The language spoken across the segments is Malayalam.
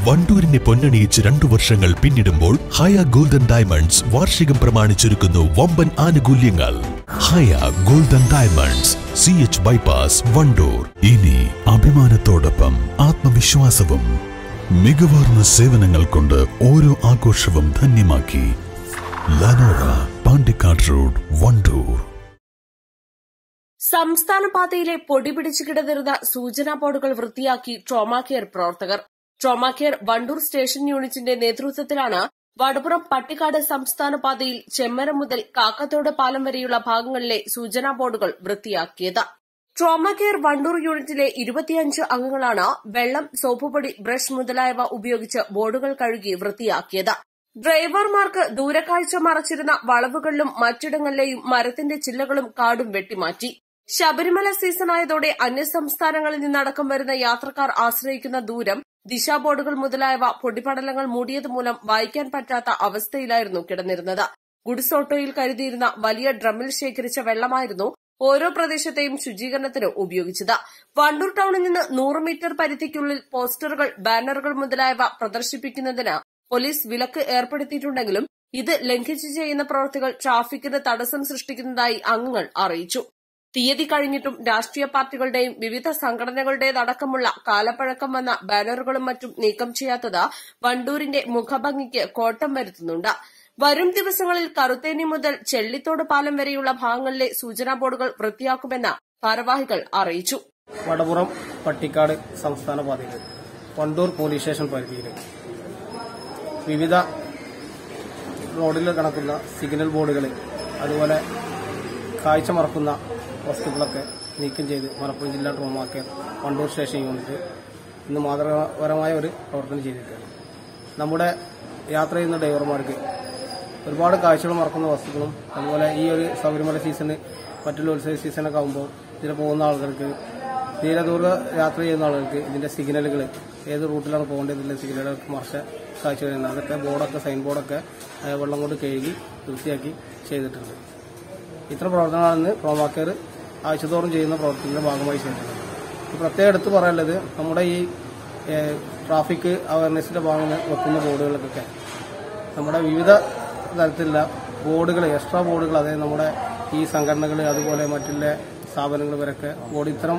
വണ്ടൂരിനെ പൊന്നണിയിച്ച് 2 വർഷങ്ങൾ പിന്നിടുമ്പോൾ ഹയ ഗോൾഡൻ ഡയമണ്ട്സ് വാർഷികം പ്രമാണിച്ചൊരുക്കുന്നു വമ്പൻ ആനുകൂല്യങ്ങൾ. Haya golden diamonds, CH bypass, Wandoor. ഇനി അഭിമാനത്തോടൊപ്പം ആത്മവിശ്വാസവും. മികവാർന്ന സേവനങ്ങൾ കൊണ്ട് ഓരോ ആഘോഷവും ധന്യമാക്കി. ലനോറ, പാണ്ടിക്കാട് റോഡ്, വണ്ടൂർ. സംസ്ഥാന പാതയിലെ പൊടിപിടിച്ചു കിടന്നിരുന്ന സൂചനാ ബോർഡുകൾ വൃത്തിയാക്കി ട്രോമാ കെയർ പ്രവർത്തകർ. ട്രോമാ കെയർ വണ്ടൂർ സ്റ്റേഷൻ യൂണിറ്റിന്റെ നേതൃത്വത്തിലാണ് വടപുറം പട്ടിക്കാട് സംസ്ഥാന പാതയിൽ ചെമ്മരം മുതൽ കാക്കത്തോട് പാലം വരെയുള്ള ഭാഗങ്ങളിലെ സൂചനാ ബോർഡുകൾ വൃത്തിയാക്കിയത്. ട്രോമാ കെയർ വണ്ടൂർ യൂണിറ്റിലെ 25 അംഗങ്ങളാണ് വെള്ളം, സോപ്പുപൊടി, ബ്രഷ് മുതലായവ ഉപയോഗിച്ച് ബോർഡുകൾ കഴുകി വൃത്തിയാക്കിയത്. ഡ്രൈവർമാർക്ക് ദൂരക്കാഴ്ച മറച്ചിരുന്ന വളവുകളിലും മറ്റിടങ്ങളിലെയും മരത്തിന്റെ ചില്ലകളും കാടും വെട്ടിമാറ്റി. ശബരിമല സീസണായതോടെ അന്യസംസ്ഥാനങ്ങളിൽ നിന്നടക്കം വരുന്ന യാത്രക്കാർ ആശ്രയിക്കുന്ന ദൂരം, ദിശാ ബോർഡുകൾ മുതലായവ പൊടിപടലങ്ങൾ മൂടിയതുമൂലം വായിക്കാൻ പറ്റാത്ത അവസ്ഥയിലായിരുന്നു കിടന്നിരുന്നത്. ഗുഡ്സ് ഓട്ടോയിൽ കരുതിയിരുന്ന വലിയ ഡ്രമ്മിൽ ശേഖരിച്ച വെള്ളമായിരുന്നു ഓരോ പ്രദേശത്തെയും ശുചീകരണത്തിന് ഉപയോഗിച്ചത്. വണ്ടൂർ ടൌണിൽ നിന്ന് 100 മീറ്റർ പരിധിക്കുള്ളിൽ പോസ്റ്ററുകൾ, ബാനറുകൾ മുതലായവ പ്രദർശിപ്പിക്കുന്നതിന് പോലീസ് വിലക്ക് ഏർപ്പെടുത്തിയിട്ടുണ്ടെങ്കിലും ഇത് ലംഘിച്ച് ചെയ്യുന്ന പ്രവൃത്തികൾ ട്രാഫിക്കിന് തടസ്സം സൃഷ്ടിക്കുന്നതായി അംഗങ്ങൾ അറിയിച്ചു. തീയതി കഴിഞ്ഞിട്ടും രാഷ്ട്രീയ പാർട്ടികളുടെയും വിവിധ സംഘടനകളുടേതടക്കമുള്ള കാലപ്പഴക്കം വന്ന ബാനറുകളും മറ്റും നീക്കം ചെയ്യാത്തത് വണ്ടൂരിന്റെ മുഖഭംഗിക്ക് കോട്ടം വരുത്തുന്നുണ്ട്. വരും ദിവസങ്ങളിൽ കറുത്തേനി മുതൽ ചെള്ളിത്തോട് പാലം വരെയുള്ള ഭാഗങ്ങളിലെ സൂചനാ ബോർഡുകൾ വൃത്തിയാക്കുമെന്ന് ഭാരവാഹികൾ അറിയിച്ചു. വടപുറം പട്ടിക്കാട് സംസ്ഥാന പാതയിൽ വണ്ടൂർ പോലീസ് സ്റ്റേഷൻ പരിധിയിൽ വിവിധ റോഡിൽ കടക്കുന്ന സിഗ്നൽ ബോർഡുകൾ, അതുപോലെ കാഴ്ച മറക്കുന്ന വസ്തുക്കളൊക്കെ നീക്കം ചെയ്ത് മലപ്പുറം ജില്ലാ trauma care Wandoor station unit ഇന്ന് മാതൃകാപരമായ ഒരു പ്രവർത്തനം ചെയ്തിട്ടുണ്ട്. നമ്മുടെ യാത്ര ചെയ്യുന്ന ഡ്രൈവർമാർക്ക് ഒരുപാട് കാഴ്ചകൾ മറക്കുന്ന വസ്തുക്കളും, അതുപോലെ ഈ ഒരു ശബരിമല സീസണ്, മറ്റുള്ള ഉത്സവ സീസണൊക്കെ ആകുമ്പോൾ ഇതിൽ പോകുന്ന ആളുകൾക്ക്, തീരദൂര യാത്ര ചെയ്യുന്ന ആളുകൾക്ക് ഇതിന്റെ സിഗ്നലുകൾ, ഏത് റൂട്ടിലാണ് പോകേണ്ടതില്ല സിഗ്നലുകൾക്ക് മറച്ച കാഴ്ച വരുന്നത്. അതൊക്കെ ബോർഡൊക്കെ, സൈൻ ബോർഡൊക്കെ വെള്ളം കൊണ്ട് കഴുകി വൃത്തിയാക്കി ചെയ്തിട്ടുണ്ട്. ഇത്ര പ്രവർത്തനമാണ് ട്രോമാ കെയർ ആഴ്ചതോറും ചെയ്യുന്ന പ്രവർത്തനത്തിന്റെ ഭാഗമായി ചെയ്തിട്ടുണ്ട്. പ്രത്യേകം എടുത്ത് പറയാനുള്ളത്, നമ്മുടെ ഈ ട്രാഫിക് അവയർനെസിന്റെ ഭാഗങ്ങൾ വെക്കുന്ന ബോർഡുകൾക്കൊക്കെ നമ്മുടെ വിവിധ തരത്തിലുള്ള ബോർഡുകൾ, എക്സ്ട്രാ ബോർഡുകൾ, അതായത് നമ്മുടെ ഈ സംഘടനകൾ, അതുപോലെ മറ്റുള്ള സ്ഥാപനങ്ങൾ വരെയൊക്കെ ബോർഡ് ഇത്തരം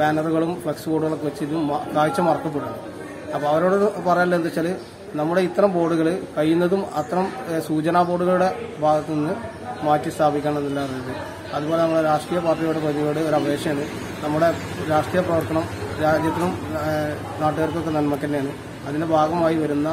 ബാനറുകളും ഫ്ലക്സ് ബോർഡുകളൊക്കെ വെച്ച് ഇത് കാഴ്ച മറക്കപ്പെടുന്നു. അപ്പോൾ അവരോട് പറയാനുള്ളത് എന്താ വെച്ചാൽ, നമ്മുടെ ഇത്തരം ബോർഡുകൾ കഴിയുന്നതും അത്തരം സൂചനാ ബോർഡുകളുടെ ഭാഗത്തു നിന്ന് മാറ്റി സ്ഥാപിക്കണം എന്നുള്ളത്. അതുപോലെ നമ്മുടെ രാഷ്ട്രീയ പാർട്ടിയുടെ പ്രതിയോട് ഒരു അപേക്ഷയാണ്. നമ്മുടെ രാഷ്ട്രീയ പ്രവർത്തനം രാജ്യത്തിനും നാട്ടുകാർക്കൊക്കെ നന്മക്ക് തന്നെയാണ്. അതിന്റെ ഭാഗമായി വരുന്ന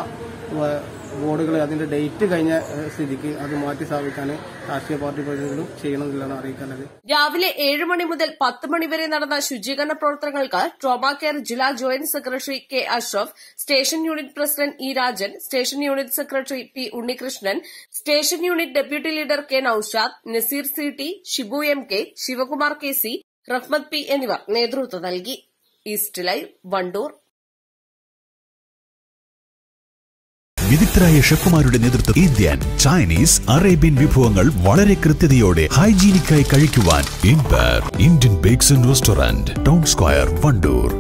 ബോർഡുകൾ അതിന്റെ ഡേറ്റ് കഴിഞ്ഞ സ്ഥിതിക്ക് അത് മാറ്റി സ്ഥാപിക്കാൻ രാഷ്ട്രീയ പാർട്ടി പ്രതിനിധികളും ചെയ്യണമെന്നാണ് അറിയിക്കാനുള്ളത്. രാവിലെ 7 മണി മുതൽ 10 മണി വരെ നടന്ന ശുചീകരണ പ്രവർത്തനങ്ങൾക്ക് ട്രോമാ കെയർ ജില്ലാ joint secretary K Ashraf, station unit president E Rajan, station unit secretary P Unnikrishnan, station unit deputy leader K Noushad, Naseer CT, Shibu MK, Sivakumar KC, Rahmath P എന്നിവർ നേതൃത്വം നൽകി. East live, Wandoor. വിദഗ്ധരായ ഷെഫുമാരുടെ നേതൃത്വം ഇന്ത്യൻ, ചൈനീസ്, അറേബ്യൻ വിഭവങ്ങൾ വളരെ കൃത്യതയോടെ ഹൈജീനിക്കായി കഴിക്കുവാൻ Empire Indian bakes and restaurant, town square, Wandoor.